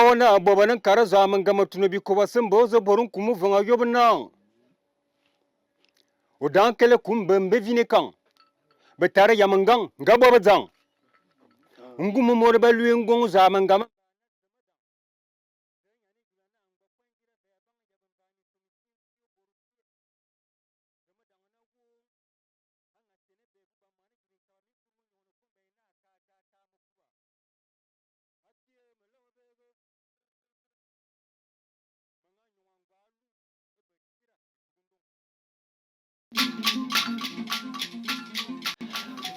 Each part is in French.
wana bobanan kara zaman gama tunubi ko basin bozo borun kumu vanga yobna o dan kele kumbembe vine kan betare yamangang ngabo bazang ngumu morba luengon zaman gama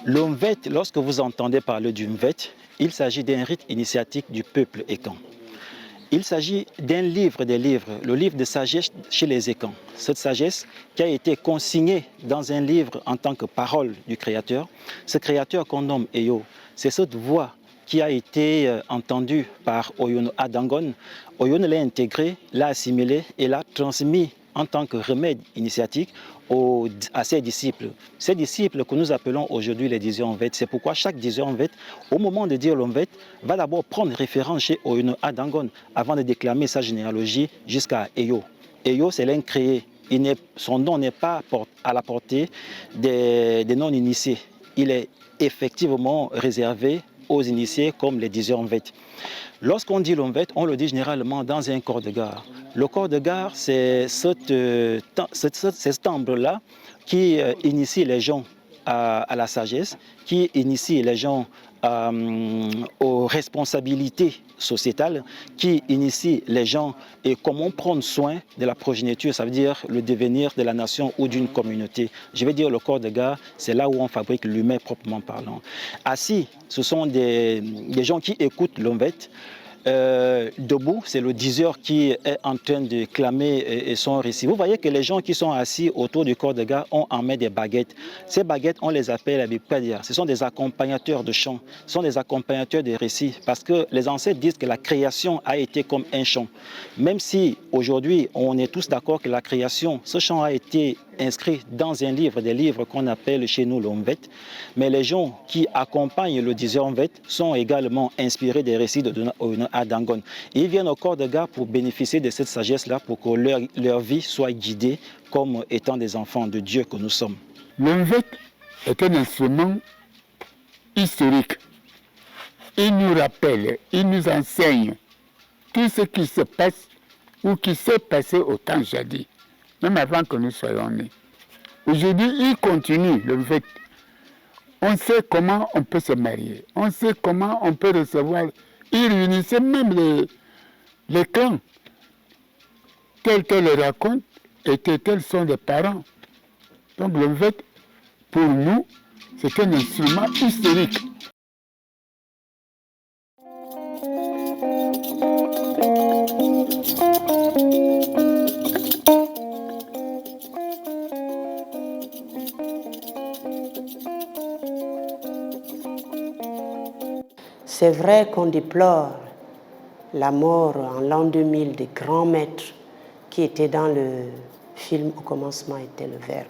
L'Omvet, lorsque vous entendez parler du Mvet, il s'agit d'un rite initiatique du peuple Ekan. Il s'agit d'un livre des livres, le livre de sagesse chez les Ekans. Cette sagesse qui a été consignée dans un livre en tant que parole du Créateur. Ce Créateur qu'on nomme Eyo, c'est cette voix qui a été entendue par Oyono Adangon. Oyono l'a intégrée, l'a assimilée et l'a transmis en tant que remède initiatique à ses disciples. Ces disciples que nous appelons aujourd'hui les diseurs en c'est pourquoi chaque diseur en au moment de dire l'Omvet, va d'abord prendre référence chez Oyono Adangon avant de déclamer sa généalogie jusqu'à Eyo. Eyo, c'est l'incréé. Son nom n'est pas à la portée des non-initiés. Il est effectivement réservé aux initiés comme les diseurs en Lorsqu'on dit l'Omvet, on le dit généralement dans un corps de gare. Le corps de gare, c'est cet temple-là qui initie les gens à la sagesse, qui initie les gens aux responsabilités sociétales, qui initie les gens et comment prendre soin de la progéniture, ça veut dire le devenir de la nation ou d'une communauté. Je vais dire le corps de gare, c'est là où on fabrique l'humain proprement parlant. Assis, ce sont des gens qui écoutent l'Omvet. Debout, c'est le diseur qui est en train de clamer son récit. Vous voyez que les gens qui sont assis autour du corps de gare ont en main des baguettes. Ces baguettes, on les appelle la Bipadia. Ce sont des accompagnateurs de chants, ce sont des accompagnateurs de récits, parce que les ancêtres disent que la création a été comme un chant. Même si aujourd'hui, on est tous d'accord que la création, ce chant a été inscrit dans un livre, des livres qu'on appelle chez nous l'Omvet, mais les gens qui accompagnent le diseur Omvet sont également inspirés des récits de Adangon. Ils viennent au corps de gare pour bénéficier de cette sagesse-là, pour que leur vie soit guidée comme étant des enfants de Dieu que nous sommes. L'Omvet est un instrument historique. Il nous rappelle, il nous enseigne tout ce qui se passe ou qui s'est passé au temps jadis, même avant que nous soyons nés. Aujourd'hui, il continue le fait. On sait comment on peut se marier, on sait comment on peut recevoir. Il réunissait même les clans. Tel que le raconte, et tels sont les parents. Donc le fait, pour nous, c'est un instrument historique. C'est vrai qu'on déplore la mort en l'an 2000 des grands maîtres qui étaient dans le film Au commencement était le Verbe.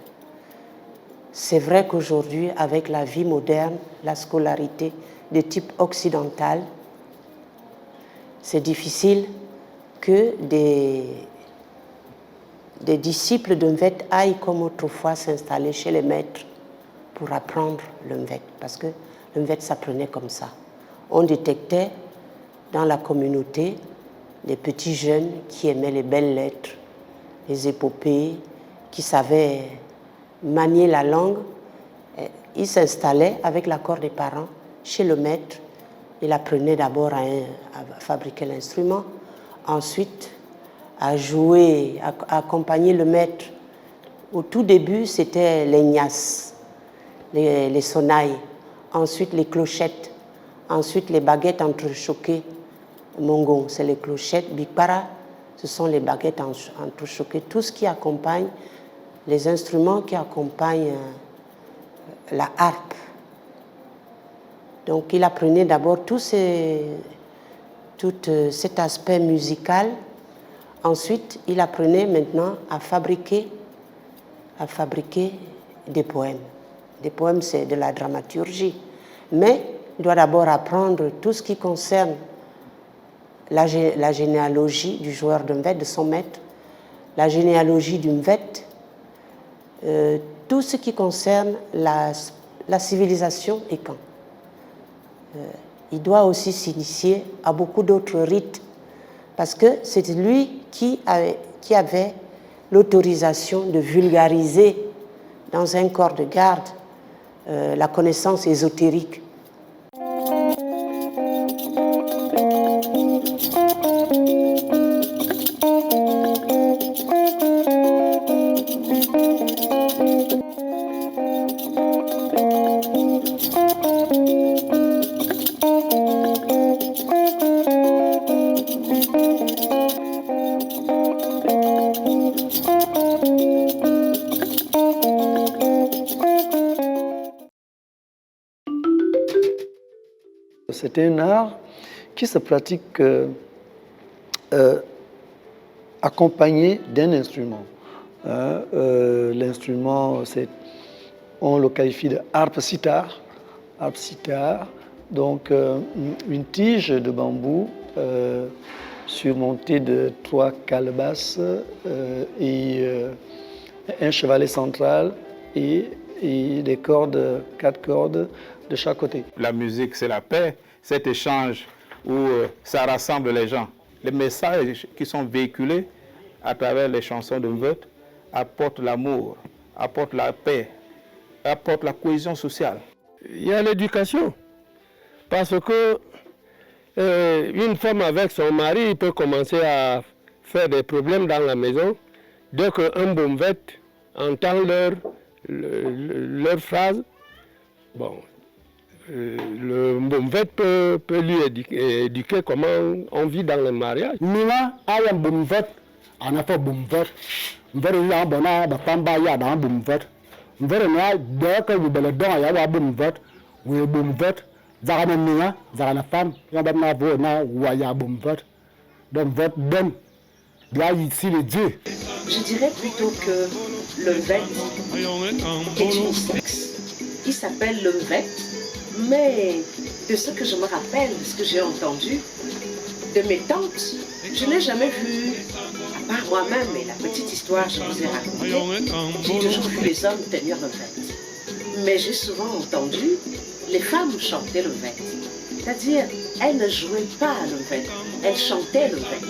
C'est vrai qu'aujourd'hui, avec la vie moderne, la scolarité de type occidental, c'est difficile que des disciples de Mvet aillent comme autrefois s'installer chez les maîtres pour apprendre le Mvet, parce que le Mvet s'apprenait comme ça. On détectait dans la communauté des petits jeunes qui aimaient les belles lettres, les épopées, qui savaient manier la langue. Ils s'installaient avec l'accord des parents chez le maître. Il apprenait d'abord à fabriquer l'instrument, ensuite à jouer, à accompagner le maître. Au tout début, c'était les nyas, les sonailles, ensuite les clochettes, ensuite les baguettes entrechoquées. Mongon, c'est les clochettes. Bikpara, ce sont les baguettes entrechoquées. Tout ce qui accompagne, les instruments qui accompagnent la harpe. Donc il apprenait d'abord tout cet aspect musical. Ensuite, il apprenait maintenant à fabriquer des poèmes. Des poèmes, c'est de la dramaturgie. Mais il doit d'abord apprendre tout ce qui concerne la généalogie du joueur de mvet, de son maître, la généalogie du mvet, tout ce qui concerne la civilisation ékan. Il doit aussi s'initier à beaucoup d'autres rites, parce que c'est lui qui avait l'autorisation de vulgariser dans un corps de garde la connaissance ésotérique. C'est un art qui se pratique accompagné d'un instrument. L'instrument, on le qualifie de harpe sitar. Harpe sitar, donc une tige de bambou surmontée de 3 calebasses et un chevalet central et des cordes, 4 cordes de chaque côté. La musique, c'est la paix, cet échange où ça rassemble les gens. Les messages qui sont véhiculés à travers les chansons de mvet apportent l'amour, apportent la paix, apportent la cohésion sociale. Il y a l'éducation, parce que une femme avec son mari peut commencer à faire des problèmes dans la maison dès qu'un bon mvet entend leur phrase. Bon, le Mbomvet peut lui éduquer comment on vit dans le mariage. Mina ayam Mbomvet, on a fait Mbomvet. Mbomvet il y a bona ba pamba ya dans Mbomvet. Mbomvet na dès que vous belle don ya ba Mbomvet, oui Mbomvet, zara mina, zara na femme, ya ba na vo na wa ya Mbomvet. Donc Mbomvet donne. Là ici les dieux. Je dirais plutôt que le mvet est une sexe qui s'appelle le mvet. Mais de ce que je me rappelle, de ce que j'ai entendu, de mes tantes, je n'ai jamais vu, à part moi-même et la petite histoire que je vous ai racontée, j'ai toujours vu les hommes tenir le mvet. Mais j'ai souvent entendu les femmes chanter le mvet. C'est-à-dire, elles ne jouaient pas le mvet, elles chantaient le mvet.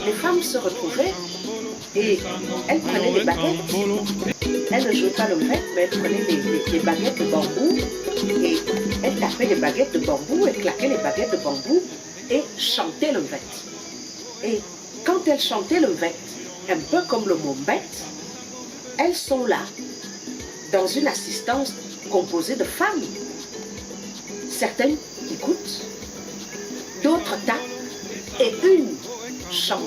Les femmes se retrouvaient et elles prenaient les baguettes. Elles ne jouaient pas le mvet, mais elles prenaient les baguettes de bambou et elles tapaient les baguettes de bambou et claquaient les baguettes de bambou et chantaient le mvet. Et quand elles chantaient le mvet, un peu comme le mot mvet, elles sont là, dans une assistance composée de femmes. Certaines écoutent, d'autres tapent et une chante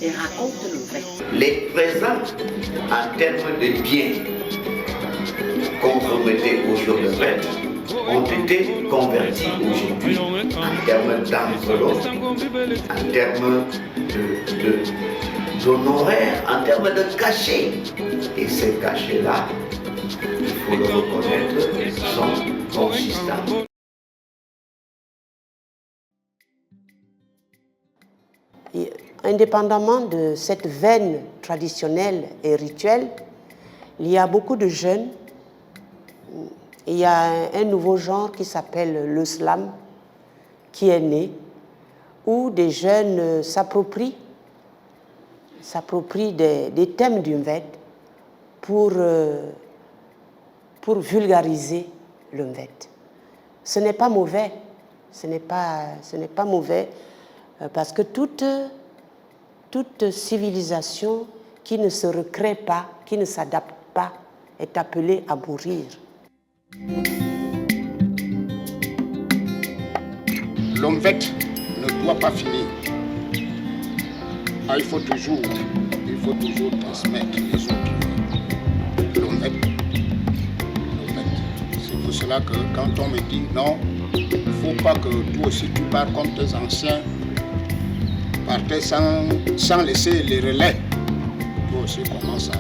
et raconte le mvet. Les présents en termes de biens qu'on remettait au jour de fête ont été convertis aujourd'hui en termes d'enveloppe, en termes d'honoraires, en termes de cachets. Et ces cachets-là, il faut le reconnaître, sont consistants. Et indépendamment de cette veine traditionnelle et rituelle, il y a beaucoup de jeunes. Il y a un nouveau genre qui s'appelle le slam, qui est né, où des jeunes s'approprient des thèmes du mvet pour vulgariser le mvet. Ce n'est pas mauvais, ce n'est pas mauvais, parce que toute civilisation qui ne se recrée pas, qui ne s'adapte pas, est appelée à mourir. L'omvet ne doit pas finir. Il faut toujours transmettre les autres. L'omvet. C'est pour cela que quand on me dit non, il ne faut pas que toi aussi tu pars comme tes anciens, partais sans laisser les relais. Toi aussi commence